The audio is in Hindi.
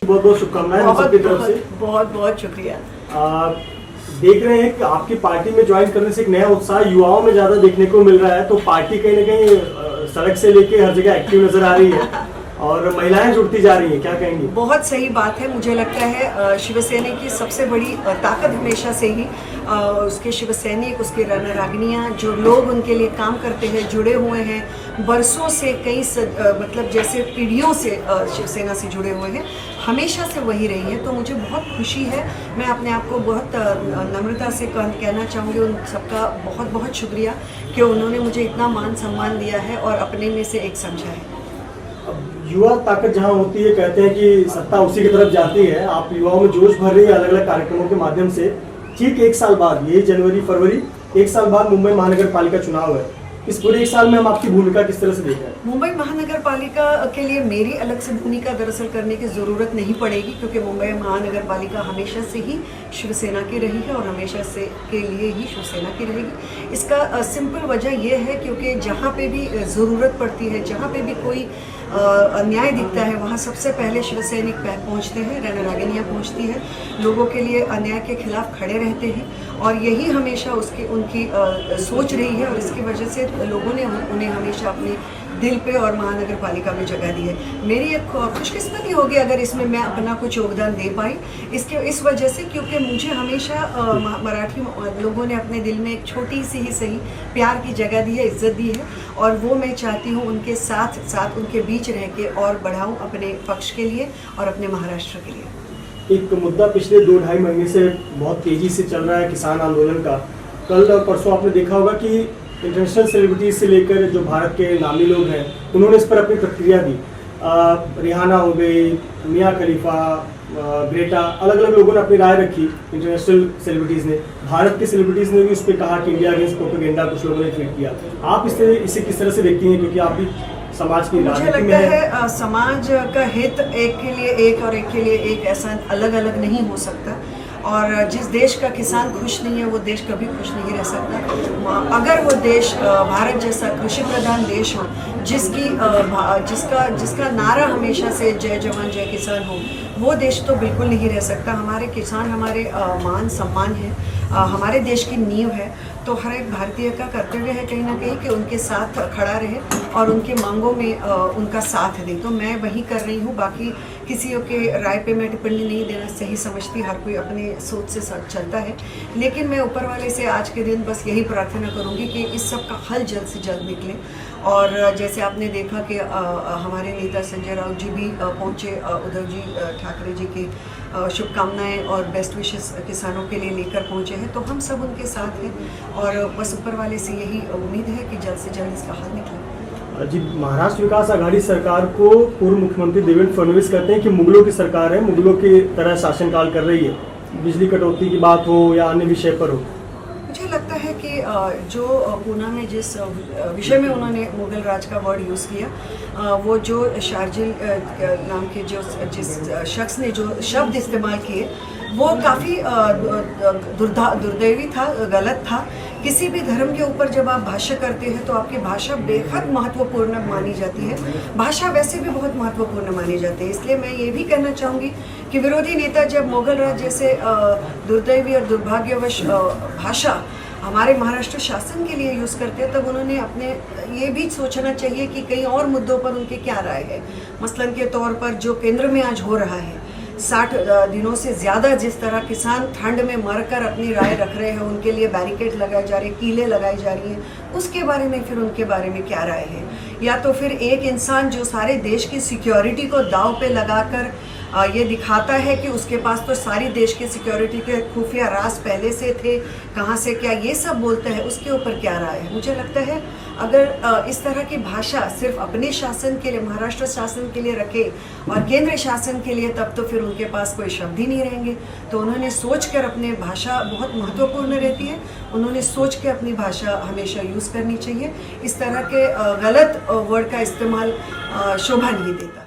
बहुत बहुत शुभकामनाएं हम सबकी तरफ से। बहुत बहुत शुक्रिया। देख रहे हैं कि आपकी पार्टी में ज्वाइन करने से एक नया उत्साह युवाओं में ज्यादा देखने को मिल रहा है, तो पार्टी कहीं ना कहीं सड़क से लेके हर जगह एक्टिव नजर आ रही है और महिलाएं जुड़ती जा रही हैं, क्या कहेंगी? बहुत सही बात है। मुझे लगता है शिवसेना की सबसे बड़ी ताकत हमेशा से ही उसके शिव सैनिक, उसके रणरागिनियाँ, जो लोग उनके लिए काम करते हैं, जुड़े हुए हैं बरसों से, मतलब जैसे पीढ़ियों से शिवसेना से जुड़े हुए हैं, हमेशा से वही रही है। तो मुझे बहुत खुशी है। मैं अपने आप को बहुत नम्रता से कहना चाहूँगी उन सबका बहुत बहुत शुक्रिया कि उन्होंने मुझे इतना मान सम्मान दिया है और अपने में से एक समझा है। युवा ताकत जहां होती है, कहते हैं कि सत्ता उसी की तरफ जाती है। आप युवाओं में जोश भर रही है अलग अलग कार्यक्रमों के माध्यम से। ठीक एक साल बाद, यही जनवरी फरवरी, एक साल बाद मुंबई महानगर पालिका चुनाव है। इस पूरे एक साल में हम आपकी भूमिका किस तरह से देख रहे हैं? मुंबई महानगर पालिका के लिए मेरी अलग से भूमिका दरअसल करने की ज़रूरत नहीं पड़ेगी, क्योंकि मुंबई महानगर पालिका हमेशा से ही शिवसेना की रही है और हमेशा से के लिए ही शिवसेना की रहेगी। इसका सिंपल वजह यह है क्योंकि जहाँ पे भी ज़रूरत पड़ती है, जहाँ पे भी कोई अन्याय दिखता है, वहाँ सबसे पहले शिवसैनिक पहुँचते हैं, रणरागिनियाँ पहुँचती हैं, लोगों के लिए अन्याय के खिलाफ खड़े रहते हैं और यही हमेशा उनकी सोच रही है और इसकी वजह से लोगों ने उन्हें हमेशा अपने दिल पे और महानगर पालिका में जगह दी है। मेरी एक खुशकिस्मती होगी अगर इसमें मैं अपना कुछ योगदान दे पाई, इस वजह से क्योंकि मुझे हमेशा मराठी लोगों ने अपने दिल में एक छोटी सी ही सही प्यार की जगह दी है, इज्जत दी है और वो मैं चाहती हूँ उनके साथ उनके बीच रह के और बढ़ाऊँ अपने पक्ष के लिए और अपने महाराष्ट्र के लिए। एक मुद्दा पिछले 2-2.5 महीने से बहुत तेजी से चल रहा है, किसान आंदोलन का। कल परसों आपने देखा होगा कि इंटरनेशनल सेलिब्रिटीज से लेकर जो भारत के नामी लोग हैं, उन्होंने इस पर अपनी प्रतिक्रिया दी। रिहाना हो गई, मियाँ खलीफा, ग्रेटा, अलग अलग लोगों ने अपनी राय रखी। इंटरनेशनल सेलिब्रिटीज ने, भारत के सेलिब्रिटीज ने भी उस पर कहा कि इंडिया अगेंस्ट प्रोपेगेंडा कुछ लोगों ने ट्वीट किया। आप इसे किस तरह से देखती हैं, क्योंकि आप भी समाज की राजनीति में है? मुझे लगता है समाज का हित एक के लिए एक और एक के लिए एक ऐसा अलग अलग नहीं हो सकता और जिस देश का किसान खुश नहीं है वो देश कभी खुश नहीं रह सकता। अगर वो देश भारत जैसा कृषि प्रधान देश हो, जिसका नारा हमेशा से जय जवान जय किसान हो, वो देश तो बिल्कुल नहीं रह सकता। हमारे किसान हमारे मान सम्मान है, हमारे देश की नींव है, तो हर एक भारतीय का कर्तव्य है कहीं ना कहीं कि उनके साथ खड़ा रहे और उनके मांगों में उनका साथ दे। तो मैं वही कर रही हूँ। बाकी किसी के राय पे मैं टिप्पणी नहीं देना सही समझती, हर कोई अपने सोच से चलता है, लेकिन मैं ऊपर वाले से आज के दिन बस यही प्रार्थना करूँगी कि इस सब का हल जल्द से जल्द निकले। और जैसे आपने देखा कि हमारे नेता संजय राउत जी भी पहुँचे, उद्धव जी ठाकरे जी की शुभकामनाएं और बेस्ट विशेस किसानों के लिए लेकर पहुँचे हैं, तो हम सब उनके साथ हैं और बस ऊपर वाले से यही उम्मीद है कि जल्द से जल्द इसका हल निकले। जी, महाराष्ट्र विकास आघाड़ी सरकार को पूर्व मुख्यमंत्री देवेंद्र फडणवीस कहते हैं कि मुगलों की सरकार है, मुगलों की तरह शासनकाल कर रही है, बिजली कटौती की बात हो या अन्य विषय पर हो। मुझे लगता है कि जो पूना में जिस विषय में उन्होंने मुगल राज का वर्ड यूज़ किया, वो जो शार्जिल नाम के जिस शख्स ने जो शब्द इस्तेमाल किए वो काफ़ी दुर्दैवी था, गलत था। किसी भी धर्म के ऊपर जब आप भाष्य करते हैं तो आपकी भाषा बेहद महत्वपूर्ण मानी जाती है। भाषा वैसे भी बहुत महत्वपूर्ण मानी जाती है। इसलिए मैं ये भी कहना चाहूँगी कि विरोधी नेता जब मुगल राज जैसे दुर्दैवी और दुर्भाग्यवश भाषा हमारे महाराष्ट्र शासन के लिए यूज़ करते हैं, तब उन्होंने अपने ये भी सोचना चाहिए कि कई और मुद्दों पर उनके क्या राय है। मसलन के तौर पर जो केंद्र में आज हो रहा है, 60 दिनों से ज़्यादा जिस तरह किसान ठंड में मरकर अपनी राय रख रहे हैं, उनके लिए बैरिकेड लगाए जा रहे हैं, कीलें लगाई जा रही हैं, उसके बारे में फिर उनके बारे में क्या राय है। या तो फिर एक इंसान जो सारे देश की सिक्योरिटी को दांव पे लगाकर ये दिखाता है कि उसके पास तो सारी देश की सिक्योरिटी के खुफिया राज पहले से थे, कहाँ से क्या ये सब बोलता है, उसके ऊपर क्या राय है। मुझे लगता है अगर इस तरह की भाषा सिर्फ अपने शासन के लिए, महाराष्ट्र शासन के लिए रखे और केंद्र शासन के लिए, तब तो फिर उनके पास कोई शब्द ही नहीं रहेंगे। तो उन्होंने सोच कर अपने भाषा बहुत महत्वपूर्ण रहती है, उन्होंने सोच के अपनी भाषा हमेशा यूज़ करनी चाहिए। इस तरह के गलत वर्ड का इस्तेमाल शोभा नहीं देता।